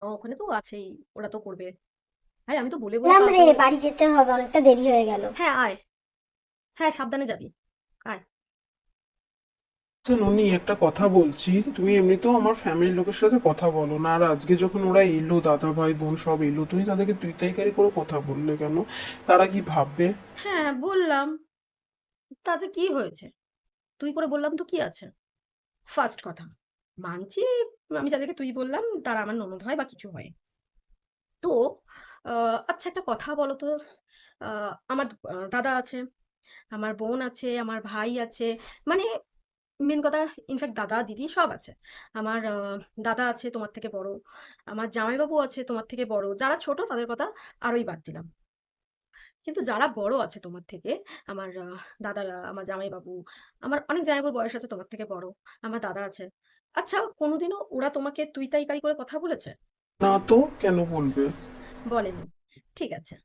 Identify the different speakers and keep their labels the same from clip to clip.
Speaker 1: ওখানে তো আছেই, ওরা তো করবে। আরে আমি তো বলে বলে
Speaker 2: এলাম রে,
Speaker 1: পাগল।
Speaker 2: বাড়ি যেতে হবে, অনেকটা দেরি হয়ে গেল।
Speaker 1: হ্যাঁ আয়, হ্যাঁ সাবধানে যাবি, আয়।
Speaker 3: আচ্ছা ননি, একটা কথা বলছি, তুমি এমনিতেও আমার ফ্যামিলির লোকের সাথে কথা বলো না, আর আজকে যখন ওরা এলো, দাদা ভাই বোন সব এলো, তুমি তাদেরকে তুই তাইকারি করে কথা বললে কেন? তারা কি ভাববে?
Speaker 1: হ্যাঁ বললাম, তাতে কি হয়েছে? তুই করে বললাম তো কি আছে? ফার্স্ট কথা, মানছি আমি যাদেরকে তুই বললাম তারা আমার ননদ হয় বা কিছু হয়। তো আচ্ছা একটা কথা বলো তো, আমার দাদা আছে, আমার বোন আছে, আমার ভাই আছে, মানে মেন কথা, ইনফ্যাক্ট দাদা দিদি সব আছে। আমার দাদা আছে তোমার থেকে বড়, আমার জামাইবাবু আছে তোমার থেকে বড়, যারা ছোট তাদের কথা আরোই বাদ দিলাম। কিন্তু যারা বড় আছে তোমার থেকে, আমার দাদারা, আমার জামাইবাবু, আমার অনেক জামাইবাবুর বয়স আছে তোমার থেকে বড়, আমার দাদা আছে। আচ্ছা কোনোদিনও ওরা তোমাকে তুই তাইকারি করে কথা বলেছে?
Speaker 3: না তো, কেন বলবে?
Speaker 1: বলেনি। ঠিক আছে।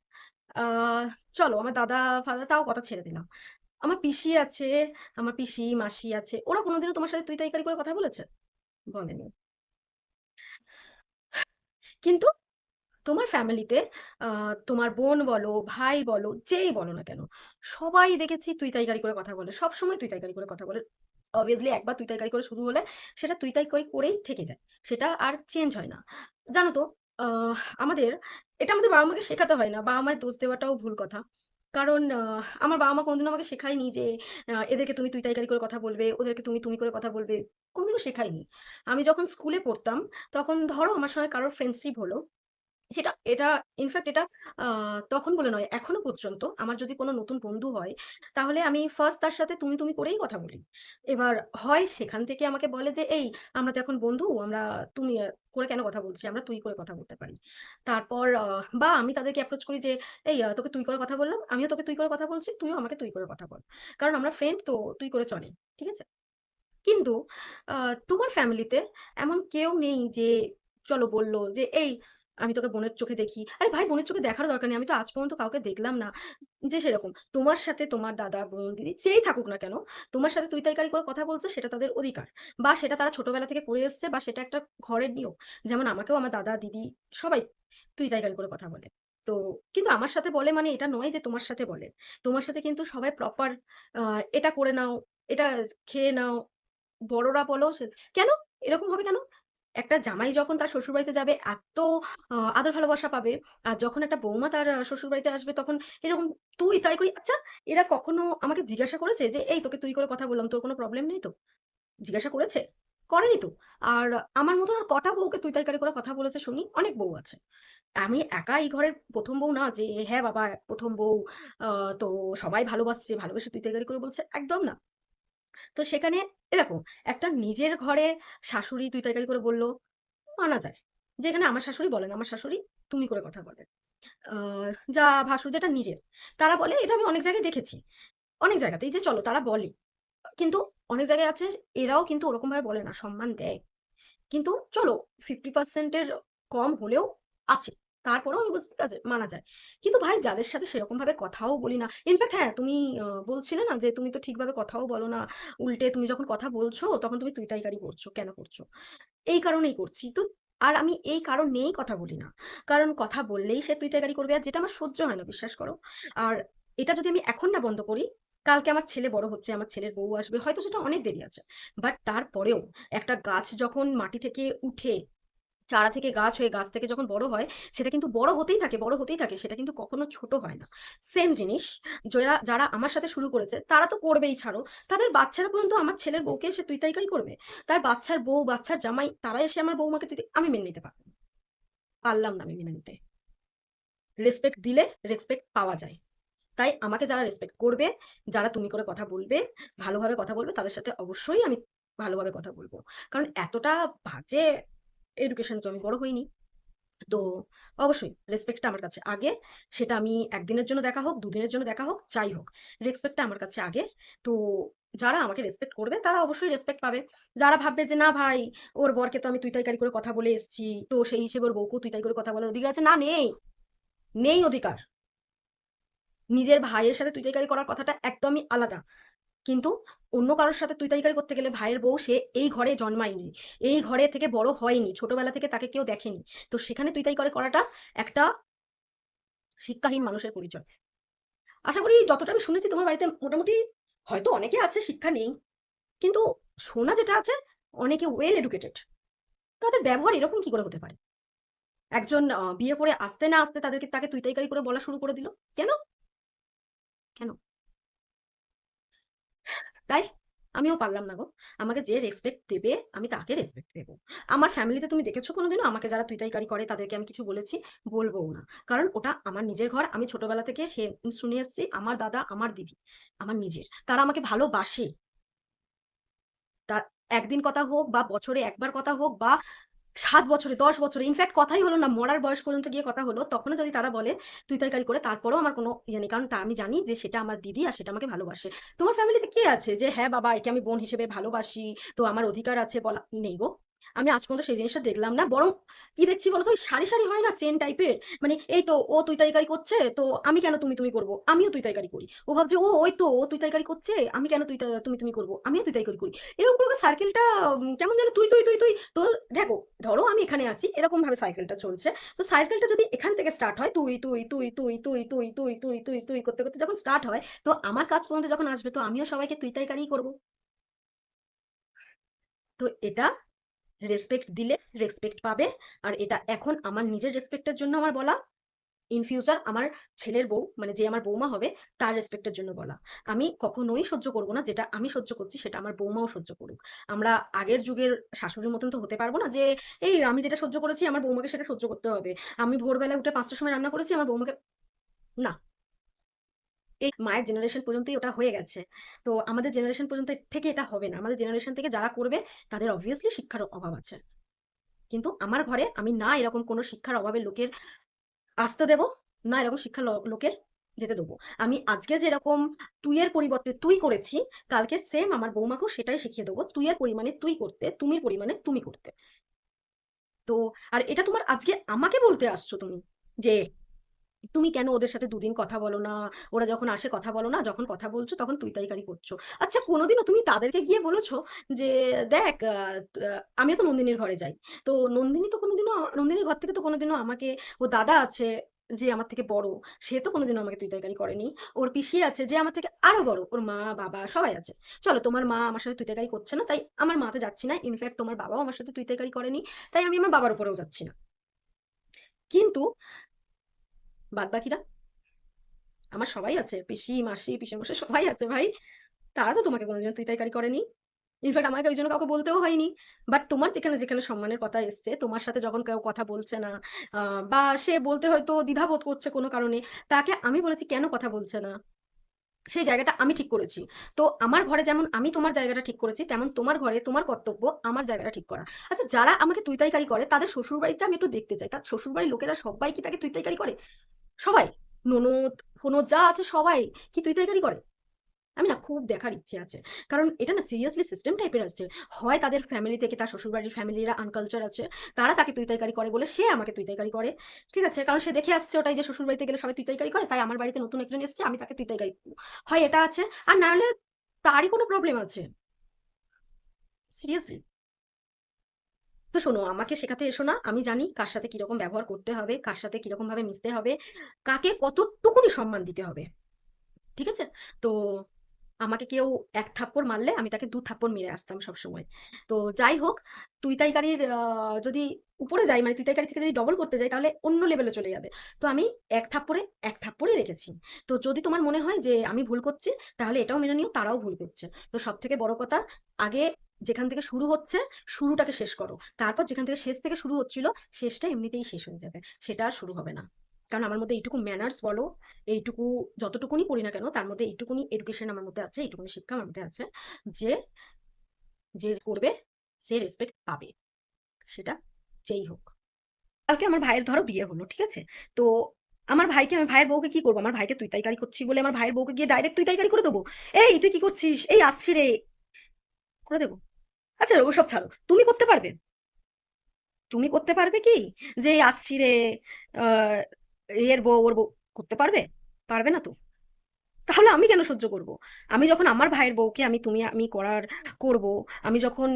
Speaker 1: আহ চলো আমার দাদা ফাদা তাও কথা ছেড়ে দিলাম, আমার পিসি আছে, আমার পিসি মাসি আছে, ওরা কোনোদিনও তোমার সাথে তুই তাইকারি করে কথা বলেছে? বলেনি। কিন্তু তোমার ফ্যামিলিতে তোমার বোন বলো, ভাই বলো, যেই বলো না কেন, সবাই দেখেছি তুই তাইকারি করে কথা বলে, সবসময় তুই তাইকারি করে কথা বলে। অবভিয়াসলি একবার তুই তাইকারি করে শুরু হলে সেটা তুই তাই করেই থেকে যায়, সেটা আর চেঞ্জ হয় না। জানো তো, আহ, আমাদের এটা আমাদের বাবা মাকে শেখাতে হয় না, বাবা মায়ের দোষ দেওয়াটাও ভুল কথা। কারণ আমার বাবা মা কোনোদিনও আমাকে শেখায়নি যে এদেরকে তুমি তুই তাইকারি করে কথা বলবে, ওদেরকে তুমি তুমি করে কথা বলবে, কোনোদিনও শেখায়নি। আমি যখন স্কুলে পড়তাম, তখন ধরো আমার সঙ্গে কারোর ফ্রেন্ডশিপ হলো, সেটা এটা ইনফ্যাক্ট এটা আ তখন বলে নয়, এখনো পর্যন্ত আমার যদি কোনো নতুন বন্ধু হয়, তাহলে আমি ফার্স্ট তার সাথে তুমি, তুমি করেই কথা বলি। এবার হয় সেখান থেকে আমাকে বলে যে, "এই আমরা তো এখন বন্ধু, আমরা তুমি করে কেন কথা বলছি? আমরা তুই করে কথা বলতে পারি।" তারপর বা আমি তাদেরকে অ্যাপ্রোচ করি যে, "এই তোকে তুই করে কথা বললাম, আমিও তোকে তুই করে কথা বলছি, তুইও আমাকে তুই করে কথা বল।" কারণ আমরা ফ্রেন্ড তো তুই করে চলে। ঠিক আছে? কিন্তু আ তোমার ফ্যামিলিতে এমন কেউ নেই যে চলো বলল যে, "এই আমি তোকে বোনের চোখে দেখি।" আরে ভাই বোনের চোখে দেখারও দরকার নেই। আমি তো আজ পর্যন্ত কাউকে দেখলাম না যে সেরকম। তোমার সাথে তোমার দাদা, বোন, দিদি যেই থাকুক না কেন, তোমার সাথে তুই তাইকারি করে কথা বলছে সেটা তাদের অধিকার। বা সেটা তারা ছোটবেলা থেকে করে এসছে বা সেটা একটা ঘরের নিয়ম। যেমন আমাকেও আমার দাদা, দিদি সবাই তুই তাইকারি করে কথা বলে। তো কিন্তু আমার সাথে বলে মানে এটা নয় যে তোমার সাথে বলে। তোমার সাথে কিন্তু সবাই প্রপার আ এটা করে নাও, এটা খেয়ে নাও, বড়রা বলো কেন? এরকম হবে কেন? একটা জামাই যখন তার শ্বশুরবাড়িতে যাবে এত আদর ভালোবাসা পাবে। আর যখন একটা বৌমা তার শ্বশুরবাড়িতে আসবে তখন এরকম তুই তাই করি। আচ্ছা এরা কখনো আমাকে জিজ্ঞাসা করেছে যে, "এই তোকে তুই করে কথা বললাম, তোর কোনো প্রবলেম নেই তো?" জিজ্ঞাসা করেছে? করেনি তো। আর আমার মতন আর কটা বউকে তুই তাইকারি করে কথা বলেছে শুনি? অনেক বউ আছে। আমি একা এই ঘরের ১ম বউ না যে, "হ্যাঁ বাবা ১ম বউ, আ তো সবাই ভালোবাসছে, ভালোবেসে তুই তাইকারি করে বলছে।" একদম না। তো সেখানে দেখো, একটা নিজের ঘরে শাশুড়ি তুই তরকারি করে বলল, মানা যায়। যেখানে আমার শাশুড়ি বলেন, আমার শাশুড়ি তুমি করে কথা বলেন। আ যা ভাসুর যেটা নিজের। তারা বলে এটা আমি অনেক জায়গায় দেখেছি। অনেক জায়গাতেই যে চলো তারা বলে। কিন্তু অনেক জায়গায় আছে এরাও কিন্তু ওরকমভাবে বলে না, সম্মান দেয়। কিন্তু চলো 50% এর কম হলেও আছে। তারপরেও আমি বলছি ঠিক আছে মানা যায়। কিন্তু ভাই যাদের সাথে সেরকমভাবে কথাও বলি না। ইনফ্যাক্ট হ্যাঁ, তুমি বলছিলে না যে তুমি তো ঠিকভাবে কথাও বলো না। উল্টে তুমি যখন কথা বলছো তখন তুমি তুই তাইকারি করছো। কেন করছো? এই কারণেই করছি। তো আর আমি এই কারণেই কথা বলি না। কারণ কথা বললেই সে তুই তাইকারি করবে আর যেটা আমার সহ্য হয় না বিশ্বাস করো। আর এটা যদি আমি এখন না বন্ধ করি, কালকে আমার ছেলে বড় হচ্ছে, আমার ছেলের বউ আসবে। হয়তো সেটা অনেক দেরি আছে। বাট তারপরেও একটা গাছ যখন মাটি থেকে উঠে, চারা থেকে গাছ হয়ে গাছ থেকে যখন বড় হয়, সেটা কিন্তু বড় হতেই থাকে, বড় হতেই থাকে। সেটা কিন্তু কখনো ছোট হয় না। সেম জিনিস যারা যারা আমার সাথে শুরু করেছে তারা তো করবেই ছাড়ো। তাদের বাচ্চারা পর্যন্ত আমার ছেলের বউকে এসে তুই তাইকারি করবে। তার বাচ্চার বউ, বাচ্চার জামাই তারা এসে আমার বউমাকে আমি মেনে নিতে পারলাম না আমি মেনে নিতে। রেসপেক্ট দিলে রেসপেক্ট পাওয়া যায়। তাই আমাকে যারা রেসপেক্ট করবে, যারা তুমি করে কথা বলবে, ভালোভাবে কথা বলবে তাদের সাথে অবশ্যই আমি ভালোভাবে কথা বলবো। কারণ এতটা বাজে এডুকেশন তো আমি বড় হইনি। তো অবশ্যই রেসপেক্টটা আমার কাছে আগে। সেটা আমি একদিনের জন্য দেখা হোক, দুদিনের জন্য দেখা হোক, যাই হোক। রেসপেক্টটা আমার কাছে আগে। তো যারা আমাকে রেসপেক্ট করবে তারা অবশ্যই রেসপেক্ট পাবে। যারা ভাববে যে না ভাই ওর বরকে তো আমি তুই তাইকারি করে কথা বলে এসেছি, তো সেই হিসেবে ওর বউকেও তুই তাই করে কথা বলার অধিকার আছে, না নেই, নেই অধিকার। নিজের ভাইয়ের সাথে তুই তাইকারি করার কথাটা একদমই আলাদা। কিন্তু অন্য কারোর সাথে তুই তাইকারি করতে গেলে ভাইয়ের বউ সে এই ঘরে জন্মায়নি, এই ঘরে থেকে বড় হয়নি, ছোটবেলা থেকে তাকে কেউ দেখেনি। তো সেখানে তুই তাই করে করাটা একটা শিক্ষাহীন মানুষের পরিচয়। আশা করি যতটা আমি শুনেছি তোমার বাড়িতে মোটামুটি হয়তো অনেকে আছে শিক্ষা নেই, কিন্তু শোনা যেটা আছে অনেকে ওয়েল এডুকেটেড। তাদের ব্যবহার এরকম কি করে হতে পারে? একজন বিয়ে করে আসতে না আসতে তাকে তুই তাইকারি করে বলা শুরু করে দিল। কেন? কেন? তাই আমিও পারলাম না গো। আমাকে যে রেসপেক্ট দেবে আমি তাকে রেসপেক্ট দেব। আমার ফ্যামিলিতে তুমি দেখেছো কোনোদিনও আমাকে যারা তুই তাইকারি করে তাদেরকে আমি কিছু বলেছি? বলবোও না। কারণ ওটা আমার নিজের ঘর। আমি ছোটবেলা থেকে শুনে এসেছি আমার দাদা, আমার দিদি, আমার নিজের। তারা আমাকে ভালোবাসে। তা একদিন কথা হোক বা বছরে একবার কথা হোক বা ৭ বছরে ১০ বছরে ইনফ্যাক্ট কথাই হলো না, মরার বয়স পর্যন্ত গিয়ে কথা হলো, তখনও যদি তারা বলে তুই তরকারি করে, তারপরেও আমার কোনো ইয়ে নেই। কারণ আমি জানি যে সেটা আমার দিদি আর সেটা আমাকে ভালোবাসে। তোমার ফ্যামিলিতে কে আছে যে হ্যাঁ বাবা একে আমি বোন হিসেবে ভালোবাসি, তো আমার অধিকার আছে বলা? নেই গো। আমি আজ পর্যন্ত সেই জিনিসটা দেখলাম না। বরং কি দেখছি বলতো, ওই সারি সারি হয় না চেন টাইপের, মানে এই তো ও তুই তরকারি করছে তো আমি কেন তুমি তুমি করবো, আমিও তুই তরকারি করি। ও ভাবছে ও ওই তো ও তুই তরকারি করছে আমি কেন তুমি তুমি করবো, আমিও তুই তরকারি করি। এরকম করে সার্কেলটা কেমন যেন তুই তুই তুই তুই তো দেখো, ধরো আমি এখানে আছি, এরকম ভাবে সাইকেলটা চলছে। তো সাইকেলটা যদি এখান থেকে স্টার্ট হয় তুই তুই তুই তুই তুই তুই তুই তুই তুই তুই করতে করতে যখন স্টার্ট হয়, তো আমার কাজ পর্যন্ত যখন আসবে তো আমিও সবাইকে তুই তাই করবো। তো এটা রেসপেক্ট দিলে রেসপেক্ট পাবে। আর এটা এখন আমার নিজের রেসপেক্টের জন্য আমার বলা, ইন ফিউচার আমার ছেলের বউ মানে যে আমার বৌমা হবে তার রেসপেক্টের জন্য বলা। আমি কখনোই সহ্য করব না যেটা আমি সহ্য করছি সেটা আমার বৌমাও সহ্য করুক। আমরা আগের যুগের শাশুড়ির মতন তো হতে পারবো না যে এই আমি যেটা সহ্য করেছি আমার বৌমাকে সেটা সহ্য করতে হবে। আমি ভোরবেলায় উঠে ৫টার সময় রান্না করেছি আমার বৌমাকে, না। এই মায়ের জেনারেশন পর্যন্তই ওটা হয়ে গেছে। তো আমাদের জেনারেশন পর্যন্ত থেকে এটা হবে না। আমাদের জেনারেশন থেকে যারা করবে তাদের অবভিয়াসলি শিক্ষার অভাব আছে। কিন্তু আমার ঘরে আমি না এরকম কোনো শিক্ষার অভাবের লোকের আসতে দেব, না এরকম শিক্ষা লোকের যেতে দেবো। আমি আজকে যেরকম তুই এর পরিবর্তে তুই করেছি, কালকে সেম আমার বৌমাকেও সেটাই শিখিয়ে দেবো, তুই এর পরিমাণে তুই করতে, তুমির পরিমাণে তুমি করতে। তো আর এটা তোমার আজকে আমাকে বলতে আসছো তুমি যে তুমি কেন ওদের সাথে দুদিন কথা বলো না, ওরা যখন আসে কথা বলো না, যখন কথা বলছো তখন তুই তাইকারি করছো। আচ্ছা কোনোদিনও তুমি তাদেরকে গিয়ে বলেছো যে দেখ আমিও তো নন্দিনীর ঘরে যাই, তো নন্দিনী তো কোনোদিনও নন্দিনীর ঘর থেকে তো কোনোদিনও আমাকে, ও দাদা আছে যে আমার থেকে বড়, সে তো কোনোদিনও আমাকে তুই তাইকারি করেনি। ওর পিসি আছে যে আমার থেকে আরো বড়, ওর মা বাবা সবাই আছে। চলো তোমার মা আমার সাথে তুই তাইকারি করছে না তাই আমার মাতে যাচ্ছি না, ইনফ্যাক্ট তোমার বাবাও আমার সাথে তুই তাইকারি করেনি তাই আমি আমার বাবার উপরেও যাচ্ছি না। কিন্তু বাদ বাকিরা আমার সবাই আছে, পিসি মাসি পিসেমশাই সবাই আছে ভাই। তারা তো তোমাকে কোনোদিনও তুই তাইকারি করেনি। ইনফ্যাক্ট আমাকে ওই জন্য কাউকে বলতেও হয়নি। বাট তোমার যেখানে যেখানে সম্মানের কথা এসছে, তোমার সাথে যখন কেউ কথা বলছে না বা সে বলতে হয়তো দ্বিধাবোধ করছে কোনো কারণে, তাকে আমি বলেছি কেন কথা বলছে না, সেই জায়গাটা আমি ঠিক করেছি। তো আমার ঘরে যেমন আমি তোমার জায়গাটা ঠিক করেছি, তেমন তোমার ঘরে তোমার কর্তব্য আমার জায়গাটা ঠিক করা। আচ্ছা যারা আমাকে তুই তাইকারি করে তাদের শ্বশুর বাড়িটা আমি একটু দেখতে চাই, তার শ্বশুর বাড়ির লোকেরা সবাই কি তাকে তুই তাইকারি করে? সবাই, ননদ ফনদ যা আছে সবাই কি তুই তাইকারি করে? আমি না খুব দেখার ইচ্ছে আছে। কারণ এটা না সিরিয়াসলি সিস্টেম টাইপের আসছে। হয় তাদের ফ্যামিলি থেকে তার শ্বশুরবাড়ির ফ্যামিলিরা আনকালচার আছে। তারা তাকে তুই-তাইকারি করে বলে সে আমাকে তুই-তাইকারি করে। ঠিক আছে? কারণ সে দেখে আসছে ওটাই যে শ্বশুরবাড়িতে গেলে সবাই তুই-তাইকারি করে। তাই আমার বাড়িতে নতুন একজন এসছে আমি তাকে তুই-তাইকারি করব। হয় এটা আছে আর না হলে তারই কোনো প্রবলেম আছে। সিরিয়াসলি। তো শোনো আমাকে শেখাতে এসো না। আমি জানি কার সাথে কিরকম ব্যবহার করতে হবে, কার সাথে কিরকম ভাবে মিশতে হবে, কাকে কতটুকুনি সম্মান দিতে হবে। ঠিক আছে? তো আমাকে কেউ ১ থাপ্পড় মারলে আমি তাকে ২ থাপ্পড় মেরে আসতাম সবসময়। তো যাই হোক, তুই-তাইকারির যদি উপরে যাই মানে তুই-তাইকারি থেকে যদি ডবল করতে যাই তাহলে অন্য লেভেলে চলে যাবে। তো আমি ১ থাপ্পড়ে ১ থাপ্পড়ই রেখেছি। তো যদি তোমার মনে হয় যে আমি ভুল করছি তাহলে এটাও মেনে নিও তারাও ভুল করছে। তো সবথেকে বড় কথা, আগে যেখান থেকে শুরু হচ্ছে শুরুটাকে শেষ করো। তারপর যেখান থেকে শেষ থেকে শুরু হচ্ছিল শেষটা এমনিতেই শেষ হয়ে যাবে। সেটা আর শুরু হবে না। কারণ আমার মধ্যে এইটুকু ম্যানার্স বলো, এইটুকু যতটুকুনি পড়ি না কেন তার মধ্যে এইটুকুনি এডুকেশন আমার মধ্যে আছে, এইটুকুনি শিক্ষা আমার মধ্যে আছে যে যে করবে সে রেসপেক্ট পাবে, সেটা যেই হোক। কালকে আমার ভাইয়ের ধরো বিয়ে হলো, ঠিক আছে? তো আমার ভাইকে আমি ভাইয়ের বউকে কি করবো, আমার ভাইকে তুই তাইকারি করছি বলে আমার ভাইয়ের বউকে গিয়ে ডাইরেক্ট তুই তাইকারি করে দেবো? এই তুই কি করছিস, এই আসছি রে, করে দেবো? আচ্ছা ওসব ছাড়ো, তুমি করতে পারবে? তুমি করতে পারবে কি যে এই আসছি রে, আহ এর বউ ওর বউ, করতে পারবে? পারবে না তো। তাহলে আমি কেন সহ্য করব? আমি যখন আমার ভাইয়ের বউকে আমি তুমি আমি করব, আমি যখন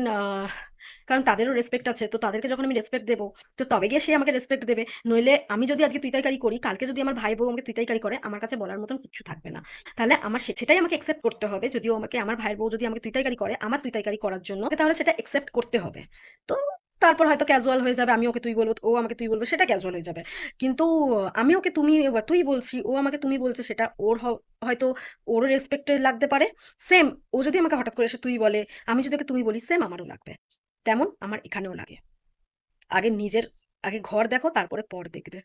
Speaker 1: কারণ তাদেরও রেসপেক্ট আছে, তো তাদেরকে যখন আমি রেসপেক্ট দেবো, তো তবে গিয়ে সে আমাকে রেসপেক্ট দেবে। নইলে আমি যদি আজকে তুই তাইকারি করি, কালকে যদি আমার ভাই বউ আমাকে তুই তাইকারি করে, আমার কাছে বলার মতন কিচ্ছু থাকবে না। তাহলে আমার সেটাই আমাকে একসেপ্ট করতে হবে। যদিও আমাকে আমার ভাইয়ের বউ যদি আমাকে তুই তাইকারি করে, আমার তুই তাইকারি করার জন্য ওকে তাহলে সেটা একসেপ্ট করতে হবে। তো তারপর হয়তো ক্যাজুয়াল হয়ে যাবে, আমি ওকে তুই বলবো, ও আমাকে তুই বলবে, সেটা ক্যাজুয়াল হয়ে যাবে। কিন্তু আমি ওকে তুমি বা তুই বলছি, ও আমাকে তুমি বলছে, সেটা হয়তো ওর রেসপেক্টে লাগতে পারে। সেম, ও যদি আমাকে হঠাৎ করে এসে তুই বলে, আমি যদি ওকে তুমি বলি, সেম আমারও লাগবে। তেমন আমার এখানেও লাগে। আগে নিজের আগে ঘর দেখো, তারপরে পর দেখবে।